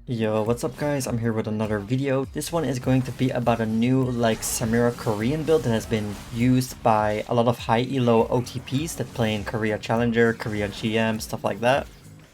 Yo, what's up guys? I'm here with another video. This one is going to be about a new Samira Korean build that has been used by a lot of high elo OTPs that play in Korea Challenger, Korea GM, stuff like that.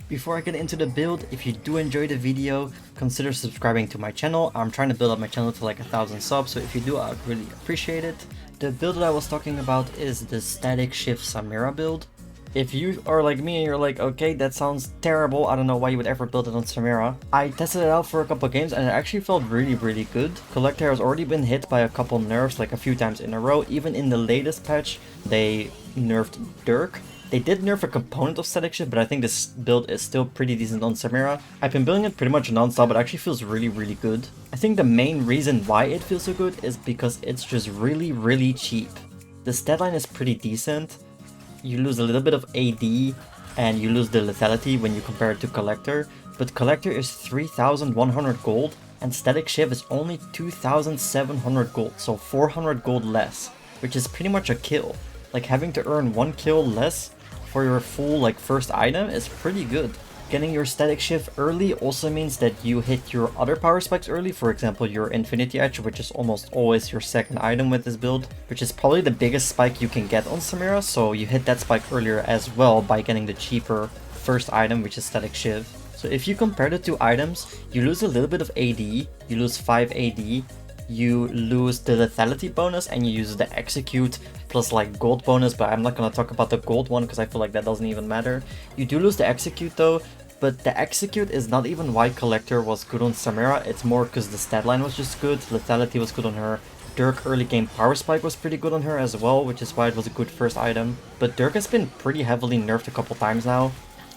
Before I get into the build, if you do enjoy the video, consider subscribing to my channel. I'm trying to build up my channel to 1,000 subs, so if you do, I would really appreciate it. The build that I was talking about is the Statikk Shiv Samira build. If you are like me and you're like, okay, that sounds terrible, I don't know why you would ever build it on Samira. I tested it out for a couple games and it actually felt really good. Collector has already been hit by a couple nerfs a few times in a row. Even in the latest patch, they nerfed Dirk. They did nerf a component of Statikk Shiv, but I think this build is still pretty decent on Samira. I've been building it pretty much non-stop, but it actually feels really good. I think the main reason why it feels so good is because it's just really cheap. The stat line is pretty decent. You lose a little bit of AD and you lose the lethality when you compare it to Collector, but Collector is 3,100 gold and Statikk Shiv is only 2,700 gold, so 400 gold less, which is pretty much a kill. Having to earn 1 kill less for your full first item is pretty good. Getting your Statikk Shiv early also means that you hit your other power spikes early, for example your Infinity Edge, which is almost always your second item with this build, which is probably the biggest spike you can get on Samira, so you hit that spike earlier as well by getting the cheaper first item, which is Statikk Shiv. So if you compare the two items, you lose a little bit of AD, you lose 5 AD, you lose the lethality bonus and you use the execute plus gold bonus, but I'm not gonna talk about the gold one because I feel like that doesn't even matter. You do lose the execute though, but the execute is not even why Collector was good on Samira, it's more because the stat line was just good, lethality was good on her, Dirk early game power spike was pretty good on her as well, which is why it was a good first item. But Dirk has been pretty heavily nerfed a couple times now,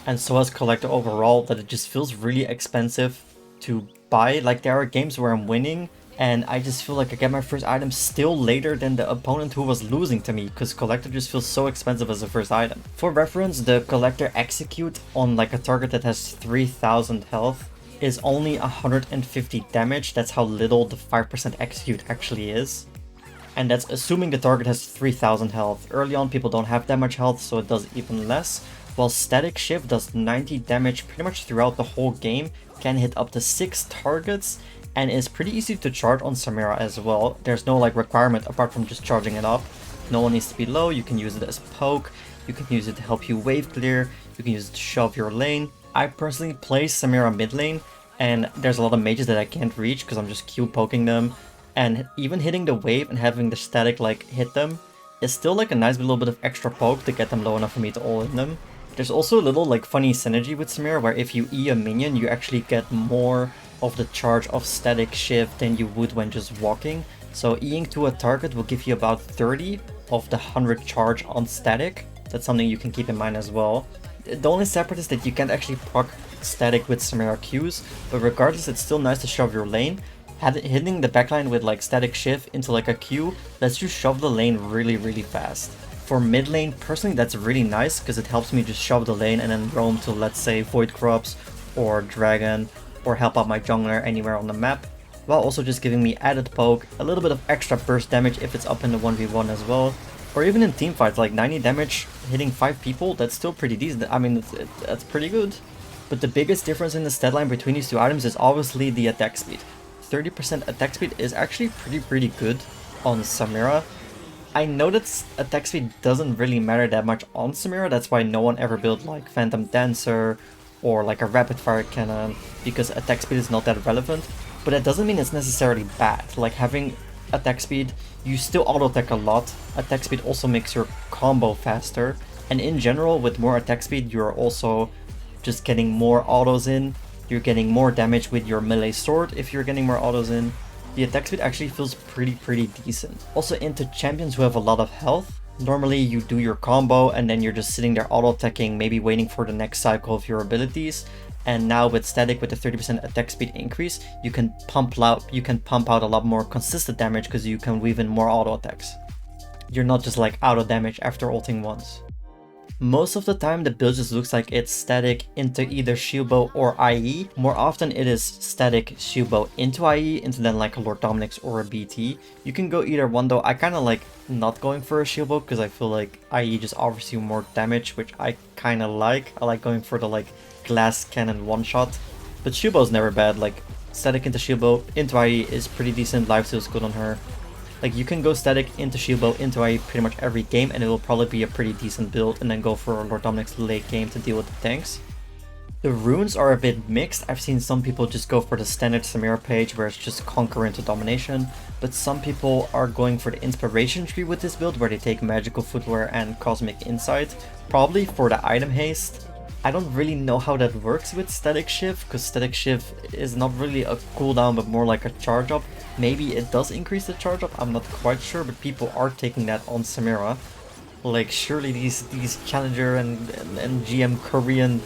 and so has Collector overall, that it just feels really expensive to buy. There are games where I'm winning and I just feel like I get my first item still later than the opponent who was losing to me, because Collector just feels so expensive as a first item. For reference, the Collector execute on a target that has 3,000 health is only 150 damage. That's how little the 5% execute actually is. And that's assuming the target has 3,000 health. Early on people don't have that much health, so it does even less. While Statikk Shiv does 90 damage pretty much throughout the whole game, can hit up to 6 targets, and is pretty easy to charge on Samira as well. There's no requirement apart from just charging it up. No one needs to be low, you can use it as poke, you can use it to help you wave clear, you can use it to shove your lane. I personally play Samira mid lane, and there's a lot of mages that I can't reach because I'm just Q poking them, and even hitting the wave and having the static hit them is still a nice little bit of extra poke to get them low enough for me to ult in them. There's also a little funny synergy with Samira where if you E a minion you actually get more of the charge of Statikk Shiv than you would when just walking. So Eing to a target will give you about 30 of the 100 charge on static. That's something you can keep in mind as well. The only separate is that you can't actually proc static with Samira Qs, but regardless it's still nice to shove your lane. Hitting the backline with Statikk Shiv into a Q lets you shove the lane really fast. For mid lane, personally that's really nice because it helps me just shove the lane and then roam to, let's say, Void Corrupts or Dragon, or help out my jungler anywhere on the map, while also just giving me added poke, a little bit of extra burst damage if it's up in the 1v1 as well, or even in teamfights, 90 damage hitting 5 people, that's still pretty decent. I mean, that's pretty good. But the biggest difference in the stat line between these two items is obviously the attack speed. 30% attack speed is actually pretty good on Samira. I know that attack speed doesn't really matter that much on Samira, that's why no one ever built Phantom Dancer or a rapid fire cannon, because attack speed is not that relevant, but that doesn't mean it's necessarily bad. Having attack speed, you still auto attack a lot. Attack speed also makes your combo faster, and in general with more attack speed you're also just getting more autos in, you're getting more damage with your melee sword if you're getting more autos in. The attack speed actually feels pretty decent. Also into champions who have a lot of health, normally you do your combo and then you're just sitting there auto-attacking, maybe waiting for the next cycle of your abilities. And now with Statikk, with the 30% attack speed increase, you can pump out a lot more consistent damage because you can weave in more auto-attacks. You're not just auto damage after ulting once. Most of the time the build just looks like it's Statikk into either Shilbo or IE. More often it is Statikk Shilbo into IE, into then a Lord Dominik's or a BT. You can go either one though. I kind of not going for a Shilbo because I feel IE just offers you more damage, which I kind of like. I like going for the glass cannon one shot. But Shubo's never bad. Like, static into Shubo, into IE is pretty decent, lifesteal is good on her. Like, you can go static into Shubo, into IE pretty much every game, and it will probably be a pretty decent build, and then go for Lord Dominic's late game to deal with the tanks. The runes are a bit mixed. I've seen some people just go for the standard Samira page where it's just conquer into domination, but some people are going for the inspiration tree with this build where they take magical footwear and cosmic insight, probably for the item haste. I don't really know how that works with Statikk Shiv, because Statikk Shiv is not really a cooldown but more like a charge up. Maybe it does increase the charge up, I'm not quite sure, but people are taking that on Samira. Like, surely these challenger and GM Korean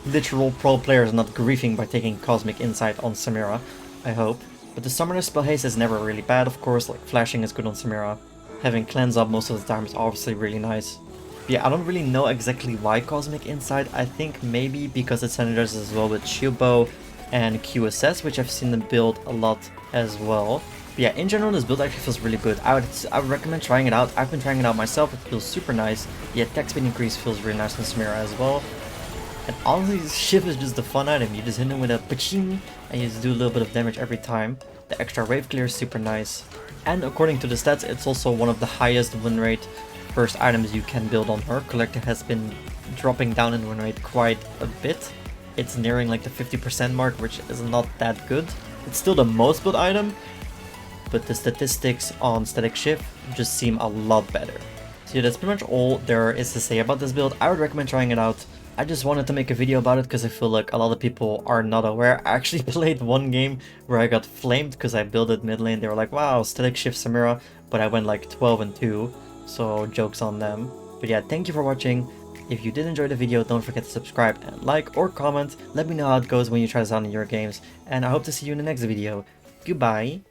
literal pro players are not griefing by taking cosmic insight on Samira, I hope. But the summoner spell haste is never really bad, of course, like flashing is good on Samira. Having cleanse up most of the time is obviously really nice. But yeah, I don't really know exactly why cosmic insight. I think maybe because it synergizes as well with Shubo and QSS, which I've seen them build a lot as well. But yeah, in general this build actually feels really good. I would recommend trying it out. I've been trying it out myself, it feels super nice. The attack speed increase feels really nice on Samira as well. And honestly, Shiv is just the fun item. You just hit him with a paching and you just do a little bit of damage every time. The extra wave clear is super nice. And according to the stats, it's also one of the highest win rate first items you can build on her. Collector has been dropping down in win rate quite a bit. It's nearing like the 50% mark, which is not that good. It's still the most built item, but the statistics on Statikk Shiv just seem a lot better. So yeah, that's pretty much all there is to say about this build. I would recommend trying it out. I just wanted to make a video about it because I feel like a lot of people are not aware. I actually played one game where I got flamed because I built it mid lane. They were like, wow, Statikk Shiv Samira, but I went like 12-2, so jokes on them. But yeah, thank you for watching. If you did enjoy the video, don't forget to subscribe and like or comment. Let me know how it goes when you try this out in your games, and I hope to see you in the next video. Goodbye.